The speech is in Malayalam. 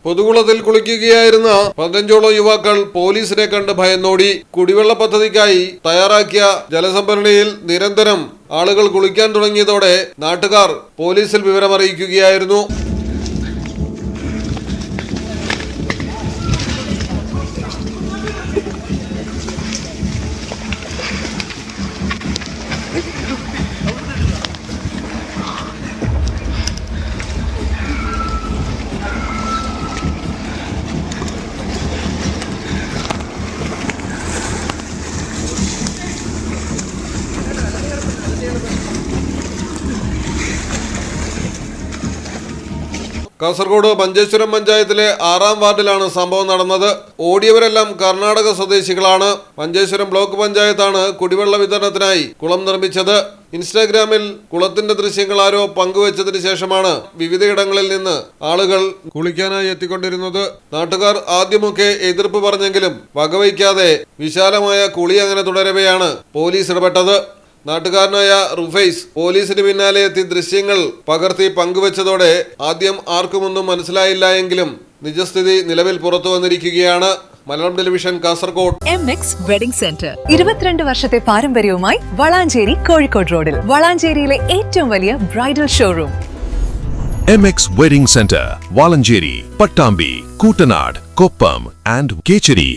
പൊതുകുളത്തിൽ കുളിക്കുകയായിരുന്ന 15ഓളം യുവാക്കൾ പോലീസിനെ കണ്ട് ഭയന്നോടി. കുടിവെള്ള പദ്ധതിക്കായി തയ്യാറാക്കിയ ജലസംഭരണിയിൽ നിരന്തരം ആളുകൾ കുളിക്കാൻ തുടങ്ങിയതോടെ നാട്ടുകാർ പോലീസിൽ വിവരമറിയിക്കുകയായിരുന്നു. കാസർഗോഡ് മഞ്ചേശ്വരം പഞ്ചായത്തിലെ 6ാം വാർഡിലാണ് സംഭവം നടന്നത്. ഓടിയവരെല്ലാം കർണാടക സ്വദേശികളാണ്. മഞ്ചേശ്വരം ബ്ലോക്ക് പഞ്ചായത്താണ് കുടിവെള്ള വിതരണത്തിനായി കുളം നിർമ്മിച്ചത്. ഇൻസ്റ്റാഗ്രാമിൽ കുളത്തിന്റെ ദൃശ്യങ്ങൾ ആരോ പങ്കുവച്ചതിന് ശേഷമാണ് വിവിധയിടങ്ങളിൽ നിന്ന് ആളുകൾ കുളിക്കാനായി എത്തിക്കൊണ്ടിരുന്നത്. നാട്ടുകാർ ആദ്യമൊക്കെ എതിർപ്പ് പറഞ്ഞെങ്കിലും വകവയ്ക്കാതെ വിശാലമായ കുളി അങ്ങനെ തുടരവെയാണ് പോലീസ് ഇടപെട്ടത്. നാട്ടുകാരനായ റുഫൈസ് പോലീസിന് പിന്നാലെ എത്തി ദൃശ്യങ്ങൾ പകർത്തി പങ്കുവച്ചതോടെ ആദ്യം ആർക്കുമൊന്നും മനസ്സിലായില്ല എങ്കിലും നിജസ്ഥിതി നിലവിൽ പുറത്തു വന്നിരിക്കുകയാണ്. Malayalam television Kasaragod. MX wedding centre 22 വർഷത്തെ പാരമ്പര്യവുമായി വളാഞ്ചേരി കോഴിക്കോട് റോഡിൽ. വളാഞ്ചേരിയിലെ ഏറ്റവും വലിയ bridal showroom. MX wedding centre Valanchery, Pattambi, Koottanad, Koppam and Kecheri.